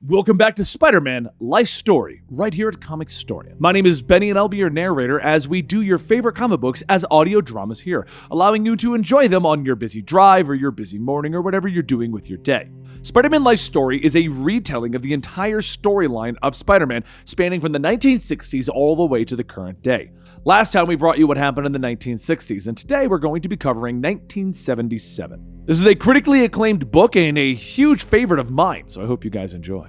Welcome back to Spider-Man Life Story, right here at Comicstorian. My name is Benny and I'll be your narrator as we do your favorite comic books as audio dramas here, allowing you to enjoy them on your busy drive or your busy morning or whatever you're doing with your day. Spider-Man Life Story is a retelling of the entire storyline of Spider-Man, spanning from the 1960s all the way to the current day. Last time we brought you what happened in the 1960s, and today we're going to be covering 1977. This is a critically acclaimed book and a huge favorite of mine, so I hope you guys enjoy.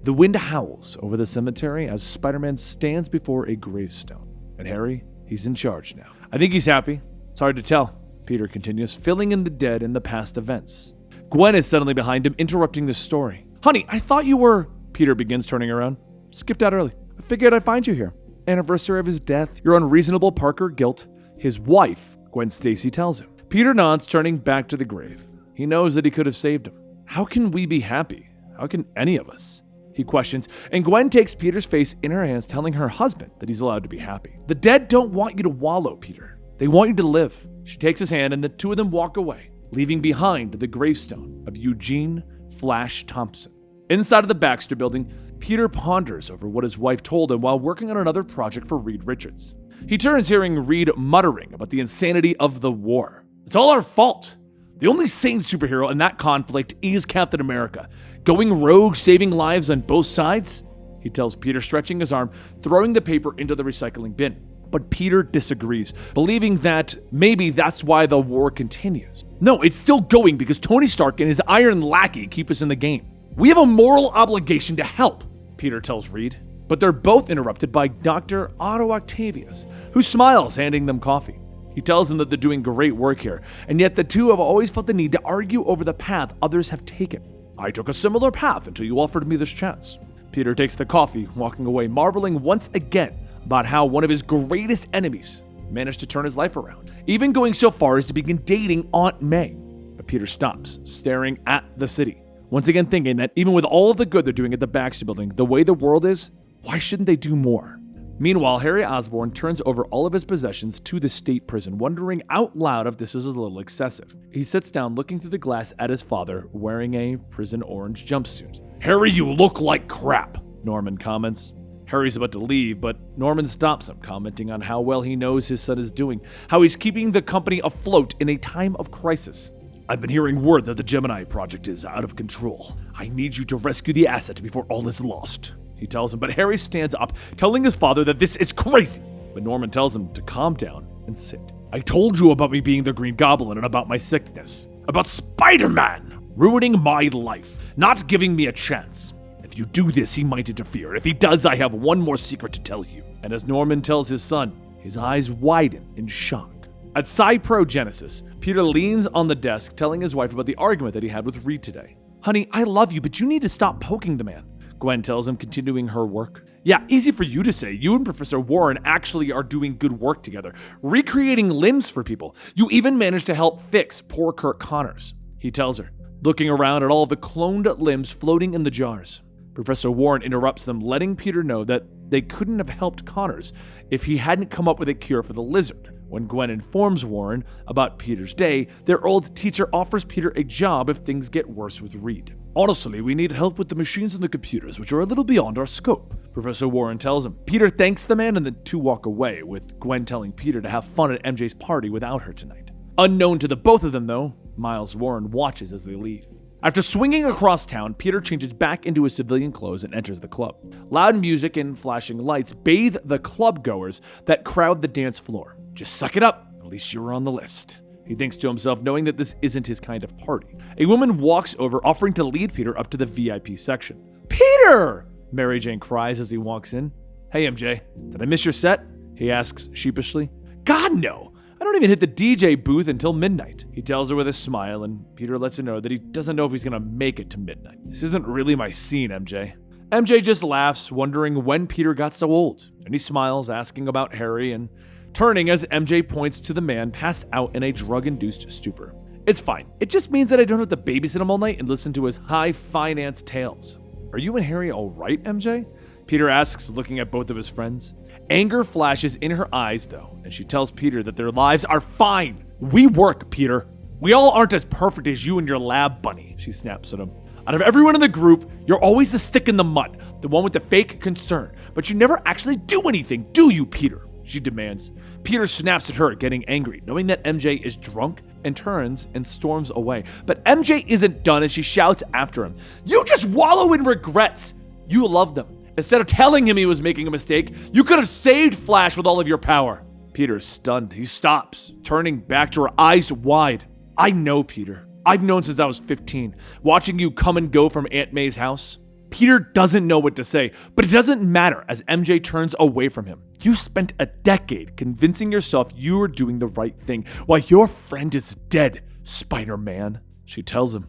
The wind howls over the cemetery as Spider-Man stands before a gravestone. And Harry, he's in charge now. I think he's happy. It's hard to tell, Peter continues, filling in the dead in the past events. Gwen is suddenly behind him, interrupting the story. Honey, I thought you were... Peter begins, turning around. Skipped out early. I figured I'd find you here. Anniversary of his death, your unreasonable Parker guilt. His wife, Gwen Stacy, tells him. Peter nods, turning back to the grave. He knows that he could have saved him. How can we be happy? How can any of us? He questions, and Gwen takes Peter's face in her hands, telling her husband that he's allowed to be happy. The dead don't want you to wallow, Peter. They want you to live. She takes his hand, and the two of them walk away, leaving behind the gravestone of Eugene Flash Thompson. Inside of the Baxter building, Peter ponders over what his wife told him while working on another project for Reed Richards. He turns, hearing Reed muttering about the insanity of the war. It's all our fault. The only sane superhero in that conflict is Captain America. Going rogue, saving lives on both sides? He tells Peter, stretching his arm, throwing the paper into the recycling bin. But Peter disagrees, believing that maybe that's why the war continues. No, it's still going because Tony Stark and his iron lackey keep us in the game. We have a moral obligation to help, Peter tells Reed. But they're both interrupted by Dr. Otto Octavius, who smiles, handing them coffee. He tells them that they're doing great work here, and yet the two have always felt the need to argue over the path others have taken. I took a similar path until you offered me this chance. Peter takes the coffee, walking away, marveling once again about how one of his greatest enemies managed to turn his life around, even going so far as to begin dating Aunt May. But Peter stops, staring at the city, once again thinking that even with all of the good they're doing at the Baxter building, the way the world is, why shouldn't they do more? Meanwhile, Harry Osborn turns over all of his possessions to the state prison, wondering out loud if this is a little excessive. He sits down, looking through the glass at his father, wearing a prison orange jumpsuit. Harry, you look like crap, Norman comments. Harry's about to leave, but Norman stops him, commenting on how well he knows his son is doing, how he's keeping the company afloat in a time of crisis. I've been hearing word that the Gemini project is out of control. I need you to rescue the asset before all is lost, he tells him, but Harry stands up, telling his father that this is crazy. But Norman tells him to calm down and sit. I told you about me being the Green Goblin and about my sickness. About Spider-Man ruining my life, not giving me a chance. If you do this, he might interfere. If he does, I have one more secret to tell you. And as Norman tells his son, his eyes widen in shock. At Psi-Pro Genesis, Peter leans on the desk, telling his wife about the argument that he had with Reed today. Honey, I love you, but you need to stop poking the man, Gwen tells him, continuing her work. Yeah, easy for you to say. You and Professor Warren actually are doing good work together, recreating limbs for people. You even managed to help fix poor Kirk Connors, he tells her, looking around at all the cloned limbs floating in the jars. Professor Warren interrupts them, letting Peter know that they couldn't have helped Connors if he hadn't come up with a cure for the lizard. When Gwen informs Warren about Peter's day, their old teacher offers Peter a job if things get worse with Reed. Honestly, we need help with the machines and the computers, which are a little beyond our scope, Professor Warren tells him. Peter thanks the man and the two walk away, with Gwen telling Peter to have fun at MJ's party without her tonight. Unknown to the both of them, though, Miles Warren watches as they leave. After swinging across town, Peter changes back into his civilian clothes and enters the club. Loud music and flashing lights bathe the club goers that crowd the dance floor. Just suck it up, at least you're on the list, he thinks to himself, knowing that this isn't his kind of party. A woman walks over, offering to lead Peter up to the VIP section. Peter! Mary Jane cries as he walks in. Hey, MJ, did I miss your set? He asks sheepishly. God, no! I don't even hit the DJ booth until midnight, he tells her with a smile, and Peter lets her know that he doesn't know if he's gonna make it to midnight. This isn't really my scene, MJ. MJ just laughs, wondering when Peter got so old, and he smiles, asking about Harry, and turning as MJ points to the man passed out in a drug-induced stupor. It's fine. It just means that I don't have to babysit him all night and listen to his high-finance tales. Are you and Harry all right, MJ? Peter asks, looking at both of his friends. Anger flashes in her eyes, though, and she tells Peter that their lives are fine. We work, Peter. We all aren't as perfect as you and your lab bunny, she snaps at him. Out of everyone in the group, you're always the stick in the mud, the one with the fake concern. But you never actually do anything, do you, Peter? She demands. Peter snaps at her, getting angry, knowing that MJ is drunk, and turns and storms away. But MJ isn't done as she shouts after him. You just wallow in regrets. You love them. Instead of telling him he was making a mistake, you could have saved Flash with all of your power. Peter is stunned. He stops, turning back to her, eyes wide. I know, Peter. I've known since I was 15, watching you come and go from Aunt May's house. Peter doesn't know what to say, but it doesn't matter as MJ turns away from him. You spent a decade convincing yourself you were doing the right thing while your friend is dead, Spider-Man, she tells him.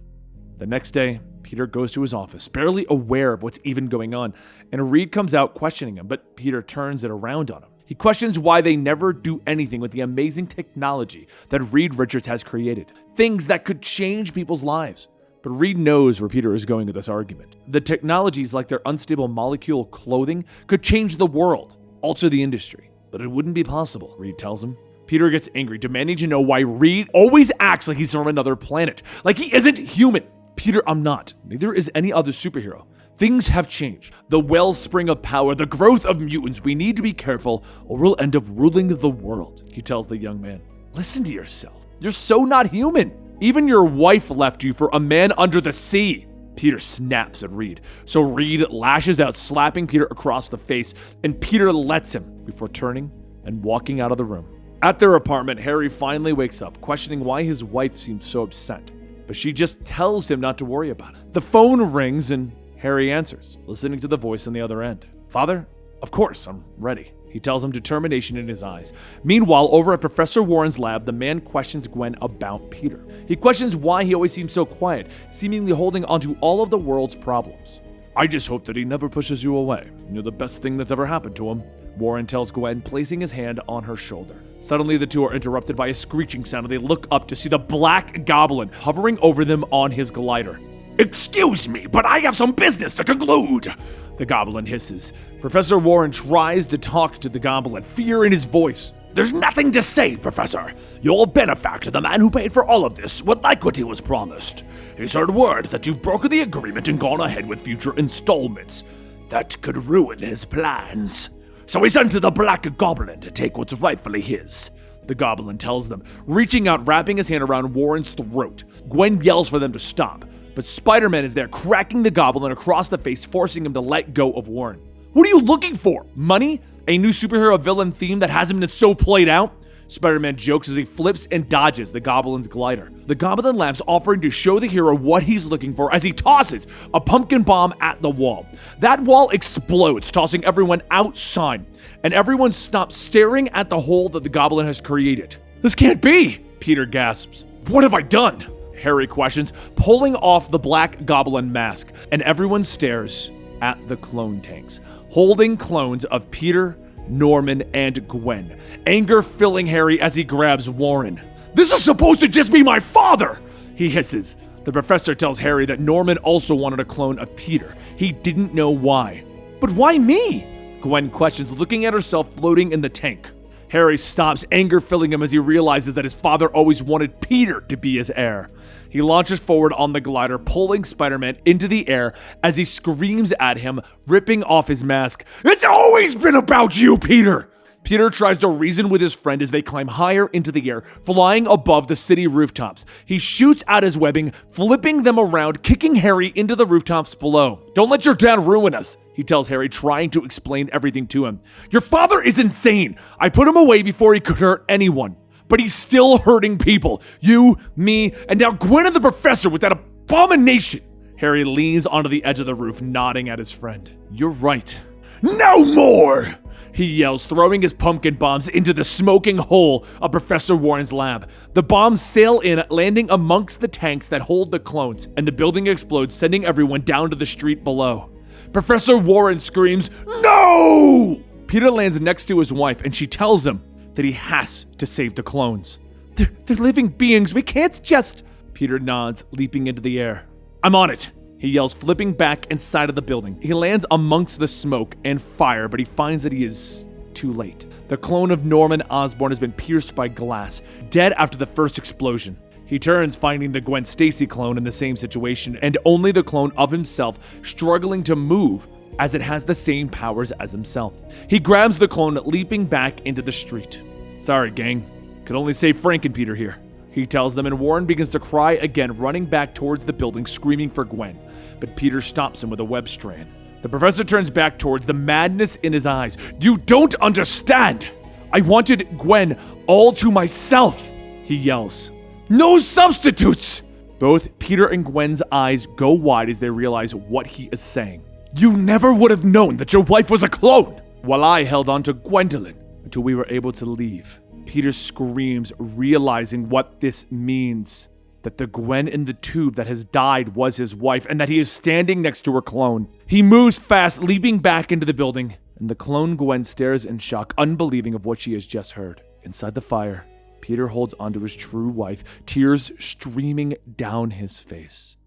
The next day, Peter goes to his office, barely aware of what's even going on, and Reed comes out questioning him, but Peter turns it around on him. He questions why they never do anything with the amazing technology that Reed Richards has created, things that could change people's lives. But Reed knows where Peter is going with this argument. The technologies like their unstable molecule clothing could change the world, alter the industry. But it wouldn't be possible, Reed tells him. Peter gets angry, demanding to know why Reed always acts like he's from another planet, like he isn't human. Peter, I'm not. Neither is any other superhero. Things have changed. The wellspring of power, the growth of mutants. We need to be careful or we'll end up ruling the world, he tells the young man. Listen to yourself. You're so not human. Even your wife left you for a man under the sea. Peter snaps at Reed. So Reed lashes out, slapping Peter across the face, and Peter lets him before turning and walking out of the room. At their apartment, Harry finally wakes up, questioning why his wife seems so upset. But she just tells him not to worry about it. The phone rings and Harry answers, listening to the voice on the other end. Father, of course, I'm ready. He tells him, determination in his eyes. Meanwhile, over at Professor Warren's lab, the man questions Gwen about Peter. He questions why he always seems so quiet, seemingly holding onto all of the world's problems. I just hope that he never pushes you away. You're the best thing that's ever happened to him, Warren tells Gwen, placing his hand on her shoulder. Suddenly, the two are interrupted by a screeching sound, and they look up to see the Black Goblin hovering over them on his glider. Excuse me, but I have some business to conclude, the Goblin hisses. Professor Warren tries to talk to the Goblin, fear in his voice. There's nothing to say, Professor. Your benefactor, the man who paid for all of this, would like what he was promised. He's heard word that you've broken the agreement and gone ahead with future installments. That could ruin his plans. So he sent to the Black Goblin to take what's rightfully his. The Goblin tells them, reaching out, wrapping his hand around Warren's throat. Gwen yells for them to stop, but Spider-Man is there, cracking the Goblin across the face, forcing him to let go of Warren. What are you looking for? Money? A new superhero villain theme that hasn't been so played out? Spider-Man jokes as he flips and dodges the Goblin's glider. The Goblin laughs, offering to show the hero what he's looking for as he tosses a pumpkin bomb at the wall. That wall explodes, tossing everyone outside, and everyone stops staring at the hole that the Goblin has created. This can't be, Peter gasps. What have I done? Harry questions, pulling off the Black Goblin mask, and everyone stares at the clone tanks, holding clones of Peter, Norman, and Gwen. Anger filling Harry as he grabs Warren. This is supposed to just be my father, he hisses. The professor tells Harry that Norman also wanted a clone of Peter. He didn't know why. But why me? Gwen questions, looking at herself floating in the tank. Harry stops, anger filling him as he realizes that his father always wanted Peter to be his heir. He launches forward on the glider, pulling Spider-Man into the air as he screams at him, ripping off his mask. It's always been about you, Peter! Peter tries to reason with his friend as they climb higher into the air, flying above the city rooftops. He shoots out his webbing, flipping them around, kicking Harry into the rooftops below. Don't let your dad ruin us, he tells Harry, trying to explain everything to him. Your father is insane. I put him away before he could hurt anyone. But he's still hurting people. You, me, and now Gwen and the professor with that abomination. Harry leans onto the edge of the roof, nodding at his friend. You're right. No more! He yells, throwing his pumpkin bombs into the smoking hole of Professor Warren's lab. The bombs sail in, landing amongst the tanks that hold the clones, and the building explodes, sending everyone down to the street below. Professor Warren screams, No! Peter lands next to his wife, and she tells him that he has to save the clones. They're living beings. We can't just... Peter nods, leaping into the air. I'm on it, he yells, flipping back inside of the building. He lands amongst the smoke and fire, but he finds that he is too late. The clone of Norman Osborn has been pierced by glass, dead after the first explosion. He He turns, finding the Gwen Stacy clone in the same situation, and only the clone of himself struggling to move as it has the same powers as himself. He grabs the clone, leaping back into the street. "Sorry, gang. Could only save Frank and Peter here," he tells them, and Warren begins to cry again, running back towards the building, screaming for Gwen. But Peter stops him with a web strand. The professor turns back towards the madness in his eyes. "You don't understand! I wanted Gwen all to myself," he yells. "No substitutes!" Both Peter and Gwen's eyes go wide as they realize what he is saying. "You never would have known that your wife was a clone!" While I held on to Gwendolyn until we were able to leave. Peter screams, realizing what this means. That the Gwen in the tube that has died was his wife, and that he is standing next to her clone. He moves fast, leaping back into the building, and the clone Gwen stares in shock, unbelieving of what she has just heard. Inside the fire, Peter holds onto his true wife, tears streaming down his face.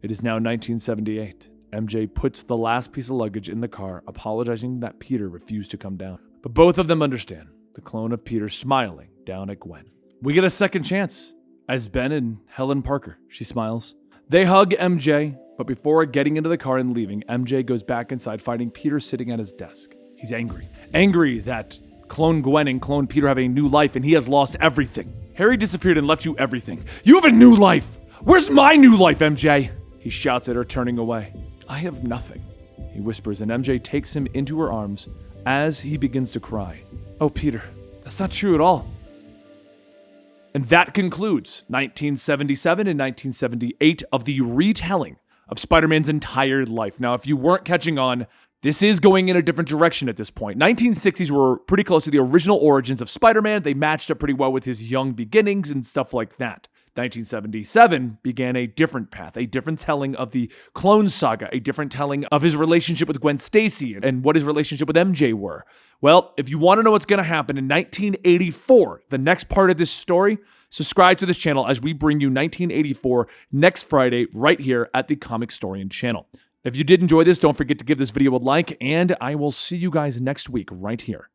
It is now 1978. MJ puts the last piece of luggage in the car, apologizing that Peter refused to come down. But both of them understand, the clone of Peter smiling down at Gwen. We get a second chance. As Ben and Helen Parker, she smiles. They hug MJ, but before getting into the car and leaving, MJ goes back inside, finding Peter sitting at his desk. He's angry. Angry that clone Gwen and clone Peter have a new life and he has lost everything. Harry disappeared and left you everything. You have a new life! Where's my new life, MJ? He shouts at her, turning away. I have nothing, he whispers, and MJ takes him into her arms as he begins to cry. Oh, Peter, that's not true at all. And that concludes 1977 and 1978 of the retelling of Spider-Man's entire life. Now, if you weren't catching on, this is going in a different direction at this point. 1960s were pretty close to the original origins of Spider-Man. They matched up pretty well with his young beginnings and stuff like that. 1977 began a different path, a different telling of the Clone Saga, a different telling of his relationship with Gwen Stacy and what his relationship with MJ were. Well, if you want to know what's going to happen in 1984, the next part of this story, subscribe to this channel as we bring you 1984 next Friday right here at the Comicstorian channel. If you did enjoy this, don't forget to give this video a like, and I will see you guys next week right here